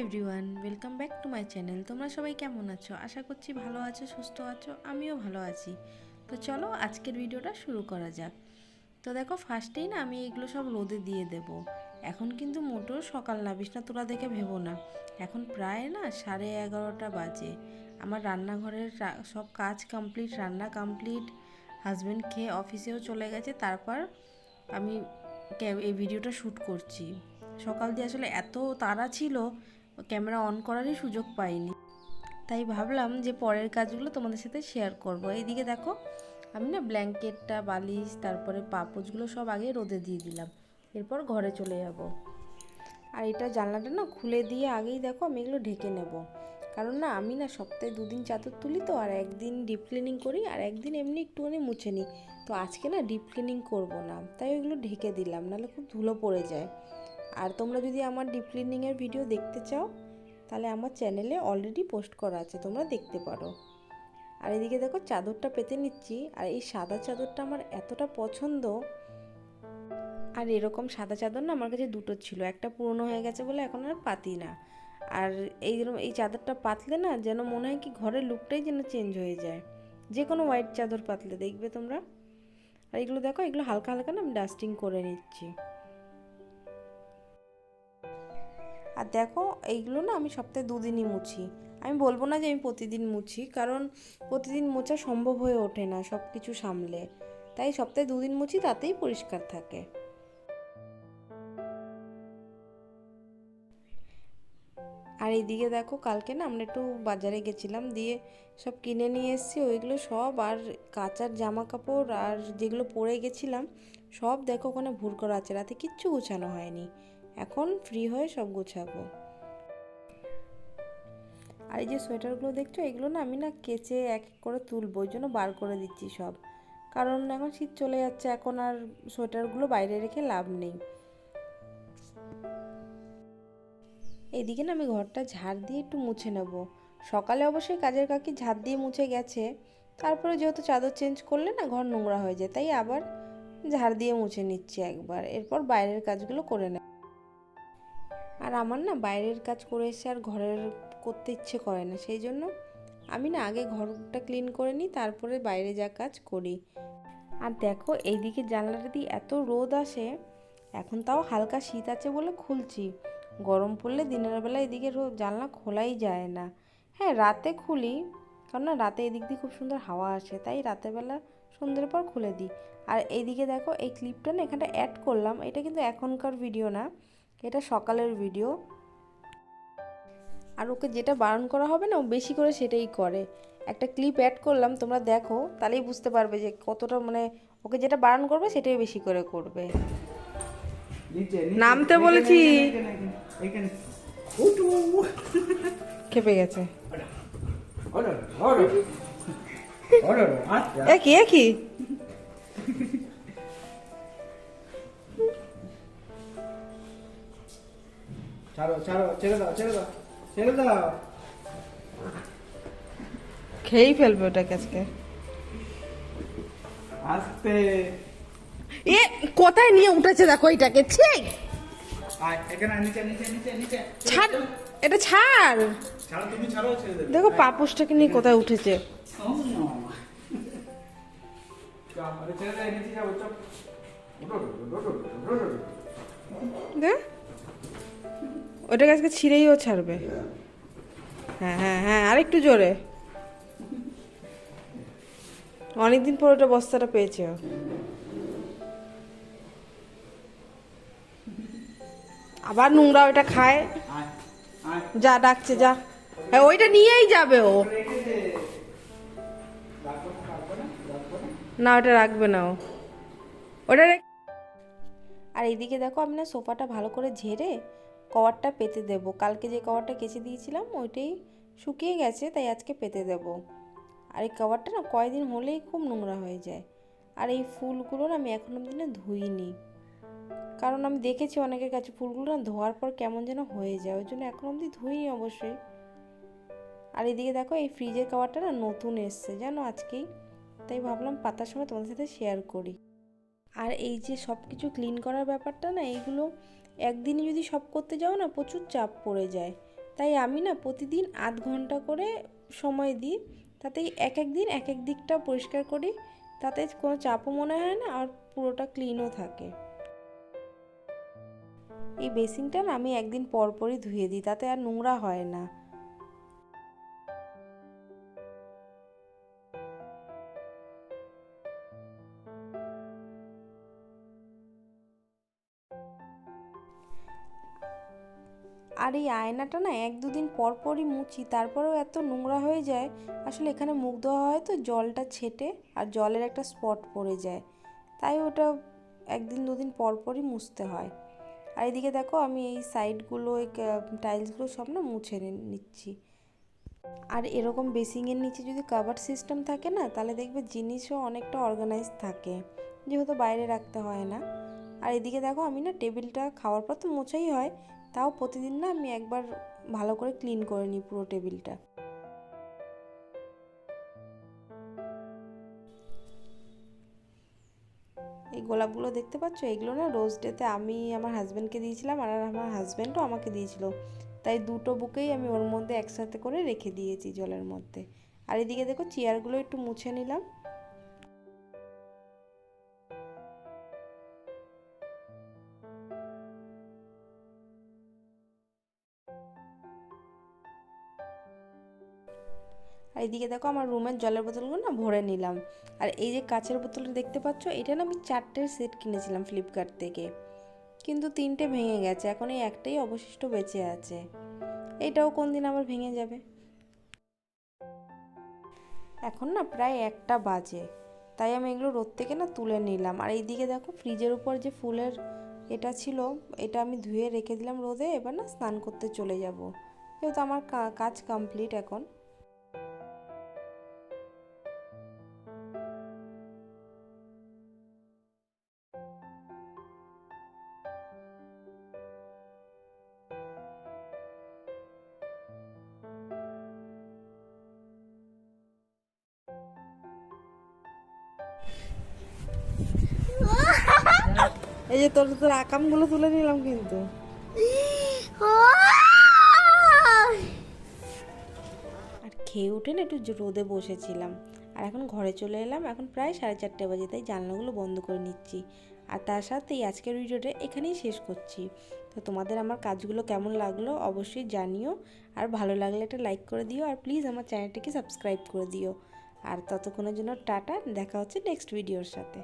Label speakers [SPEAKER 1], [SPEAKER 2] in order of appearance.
[SPEAKER 1] Everyone, welcome back to my channel. তোমরা সবাই কেমন আছো? আশা করছি ভালো আছো, সুস্থ আছো। আমিও ভালো আছি। তো চলো আজকের ভিডিওটা শুরু করা যাক। তো দেখো, ফার্স্টেই না আমি এগুলো সব রোদে দিয়ে দেব। এখন কিন্তু মোটেও সকাল না, বিছনা তোলা দেখে ভেবো না। এখন প্রায় না 11:30 বাজে। আমার রান্নাঘরের সব কাজ কমপ্লিট, রান্না কমপ্লিট। হাজব্যান্ড খেয়ে অফিসেও চলে গেছে। তারপর আমি এই ভিডিওটা শ্যুট করছি। সকাল দিয়ে আসলে এত তাড়া ছিল, ক্যামেরা অন করারই সুযোগ পাইনি। তাই ভাবলাম যে পরের কাজগুলো তোমাদের সাথে শেয়ার করব। এইদিকে দেখো, আমি না ব্ল্যাঙ্কেটটা, বালিশ, তারপরে পাপোশগুলো সব আগে রোদে দিয়ে দিলাম। এরপর ঘরে চলে যাব। আর এটা জানলাটা না খুলে দিয়ে আগেই দেখো আমি এগুলো ঢেকে নেব। কারণ না আমি না সপ্তাহে 2 দিন চাদর তুলি, তো আর একদিন ডিপ ক্লিনিং করি আর একদিন এমনি একটুখানি মুছে নিই। তো আজকে না ডিপ ক্লিনিং করবো না, তাই ওইগুলো ঢেকে দিলাম, নাহলে খুব ধুলো পড়ে যায়। আর তোমরা যদি আমার ডিপ ক্লিনিংয়ের ভিডিও দেখতে চাও, তাহলে আমার চ্যানেলে অলরেডি পোস্ট করা আছে, তোমরা দেখতে পারো। আর এদিকে দেখো চাদরটা পেতে নিচ্ছি। আর এই সাদা চাদরটা আমার এতটা পছন্দ। আর এরকম সাদা চাদর না আমার কাছে দুটো ছিল, একটা পুরনো হয়ে গেছে বলে এখন আর পাতি না। আর এই চাদরটা পাতলে না যেন মনে হয় কি ঘরের লুকটাই যেন চেঞ্জ হয়ে যায়, যে কোনো হোয়াইট চাদর পাতলে দেখবে তোমরা। আর এগুলো দেখো, এগুলো হালকা হালকা না আমি ডাস্টিং করে নিচ্ছি। আর দেখো এইগুলো না আমি সপ্তাহে 2 দিনই মুছি। আমি বলবো না যে আমি প্রতিদিন মুছি, কারণ প্রতিদিন মোছা সম্ভব হয়ে ওঠে না সব কিছু সামলে। তাই সপ্তাহে 2 দিন মুছি, তাতেই পরিষ্কার থাকে। আর এইদিকে দেখো, কালকে না আমরা একটু বাজারে গেছিলাম, দিয়ে সব কিনে নিয়ে এসেছি ওইগুলো সব। আর কাচার জামা কাপড় আর যেগুলো পরে গেছিলাম সব দেখো ওখানে ভুর করা আছে, রাতে কিচ্ছু গুছানো হয়নি। এখন ফ্রি হয়ে সব গুছাবো। আর এই যে সোয়েটারগুলো দেখছো, এগুলো না আমি না কেচে এক এক করে তুলবো, ওই জন্য বার করে দিচ্ছি সব। কারণ এখন শীত চলে যাচ্ছে, এখন আর সোয়েটারগুলো বাইরে রেখে লাভ নেই। এইদিকে না আমি ঘরটা ঝাড় দিয়ে একটু মুছে নেব। সকালে অবশ্যই কাজের কাকি ঝাড় দিয়ে মুছে গেছে। তারপরে যেহেতু চাদর চেঞ্জ করলে না ঘর নোংরা হয়ে যায়, তাই আবার ঝাড় দিয়ে মুছে নিচ্ছি একবার। এরপর বাইরের কাজগুলো করে নেব। আর আমার না বাইরের কাজ করে এসে আর ঘরের করতে ইচ্ছে করে না, সেই জন্য আমি না আগে ঘরটা ক্লিন করে নিই, তারপরে বাইরে যা কাজ করি। আর দেখো এইদিকে জানলাটা দিয়ে এত রোদ আসে। এখন তাও হালকা শীত আছে বলে খুলছি, গরম পড়লে দিনের বেলা এদিকে জানলা খোলাই যায় না। হ্যাঁ, রাতে খুলি, কারণ না রাতে এদিক দিয়ে খুব সুন্দর হাওয়া আসে, তাই রাতের বেলা সন্ধ্যের পর খুলে দিই। আর এইদিকে দেখো এই ক্লিপটা না এখানটা অ্যাড করলাম, এটা কিন্তু এখনকার ভিডিও না, এটা সকালের ভিডিও। আর ওকে যেটা বারণ করা হবে না ও বেশি করে সেটাই করে। একটা ক্লিপ অ্যাড করলাম, তোমরা দেখো, তাহলেই বুঝতে পারবে যে কতটা, মানে ওকে যেটা বারণ করবে সেটাই বেশি করে করবে। নামতে বলেছি, খেপে গেছে। একই একই
[SPEAKER 2] ছাড়ো ছাড়ো, ছেড়ে দাও ছেড়ে দাও ছেড়ে দাও।
[SPEAKER 1] খেয়েই ফেলবে ওটাকে আজকে।
[SPEAKER 2] আস্তে।
[SPEAKER 1] এ কোথায় নিয়ে উঠেছে দেখো এটাকে, ঠিক
[SPEAKER 2] আয় এখানে, নিচে নিচে নিচে নিচে।
[SPEAKER 1] ছাড়, এটা ছাড়।
[SPEAKER 2] ছাড়ো, তুমি ছাড়ো, ছেড়ে দেবে।
[SPEAKER 1] দেখো পাপোশটাকে নিয়ে কোথায় উঠেছে।
[SPEAKER 2] আরে ছেড়ে দাও, নিচে যাবো, চপ।
[SPEAKER 1] দেখ ওটাকে আজকে ছিঁড়েই ও ছাড়বে। হ্যাঁ হ্যাঁ হ্যাঁ, আরেকটু জোরে। অনেকদিন পর ওটা বস্তাটা পেয়েছে ও। আবার নোংরা ওইটা খায়। যা ডাকছে যা, হ্যাঁ ওইটা নিয়েই যাবে ও। না ওটা রাখবে না ও, ওটা আর এইদিকে দেখো আমি না সোফাটা ভালো করে ঝেড়ে কভারটা পেতে দেব। কালকে যে কভারটা কেচে দিয়েছিলাম ওইটাই শুকিয়ে গেছে, তাই আজকে পেতে দেব। আর এই কভারটা না কয়েকদিন হলেই খুব নোংরা হয়ে যায়। আর এই ফুলগুলো না আমি এখনো অবধি না ধুইনি, কারণ আমি দেখেছি অনেকের কাছে ফুলগুলো না ধোয়ার পর কেমন যেন হয়ে যায়, ওই জন্য এখনো অবধি ধুইনি অবশ্যই। আর এদিকে দেখো এই ফ্রিজের কভারটা না নতুন এসছে জানো আজকেই, তাই ভাবলাম পাতার সময় তোমাদের সাথে শেয়ার করি। আর এই যে সব কিছু ক্লিন করার ব্যাপারটা না, এইগুলো একদিনে যদি সব করতে যাও না প্রচুর চাপ পড়ে যায়। তাই আমি না প্রতিদিন আধ ঘন্টা করে সময় দিই, তাতে এক এক দিন এক এক দিকটা পরিষ্কার করি, তাতে কোনো চাপও মনে হয় না আর পুরোটা ক্লিনও থাকে। এই বেসিনটা না আমি একদিন পর পরই ধুয়ে দিই, তাতে আর নোংরা হয় না। আর এই আয়নাটা না এক দুদিন পর পরই মুছি, তারপরেও এত নোংরা হয়ে যায়। আসলে এখানে মুখ ধোয়া হয় তো জলটা ছেটে আর জলের একটা স্পট পড়ে যায়, তাই ওটা একদিন দুদিন পর পরই মুছতে হয়। আর এদিকে দেখো আমি এই সাইডগুলো এই টাইলসগুলো সব না মুছে নিচ্ছি। আর এরকম বেসিংয়ের নিচে যদি কাভার সিস্টেম থাকে না, তাহলে দেখবে জিনিসও অনেকটা অর্গানাইজ থাকে, যেহেতু বাইরে রাখতে হয় না। আর এদিকে দেখো আমি না টেবিলটা খাওয়ার পর তো মোছাই হয়, তাও প্রতিদিন না আমি একবার ভালো করে ক্লিন করে নিই পুরো টেবিলটা। এই গোলাপগুলো দেখতে পাচ্ছ, এগুলো না রোজ ডেতে আমি আমার হাজব্যান্ডকে দিয়েছিলাম আর আমার হাজব্যান্ডও আমাকে দিয়েছিল, তাই দুটো বুকেই আমি ওর মধ্যে একসাথে করে রেখে দিয়েছি জলের মধ্যে। আর এদিকে দেখো চেয়ারগুলো একটু মুছে নিলাম। আর এদিকে দেখো আমার রুমের জলের বোতলগুলো না ভরে নিলাম। আর এই যে কাঁচের বোতলটা দেখতে পাচ্ছ, এটা না আমি 4টের সেট কিনেছিলাম ফ্লিপকার্ট থেকে, কিন্তু 3টে ভেঙে গেছে, এখন এই একটাই অবশিষ্ট বেঁচে আছে। এইটাও কোন দিন আবার ভেঙে যাবে। এখন না প্রায় 1টা বাজে, তাই আমি এগুলো রোদ থেকে না তুলে নিলাম। আর এইদিকে দেখো ফ্রিজের উপর যে ফুলের এটা ছিল, এটা আমি ধুয়ে রেখে দিলাম রোদে। এবার না স্নান করতে চলে যাব, যেহেতু আমার কাজ কমপ্লিট এখন। এই যে তোর তোর আকামগুলো তুলে নিলাম কিন্তু। আর খেয়ে উঠে না একটু রোদে বসেছিলাম, আর এখন ঘরে চলে এলাম। এখন প্রায় 4:30 বাজে, তাই জানলাগুলো বন্ধ করে নিচ্ছি। আর তার সাথেই আজকের ভিডিওটা এখানেই শেষ করছি। তো তোমাদের আমার কাজগুলো কেমন লাগলো অবশ্যই জানিও, আর ভালো লাগলে একটা লাইক করে দিও, আর প্লিজ আমার চ্যানেলটিকে সাবস্ক্রাইব করে দিও। আর ততক্ষণের জন্য টাটা, দেখা হচ্ছে নেক্সট ভিডিওর সাথে।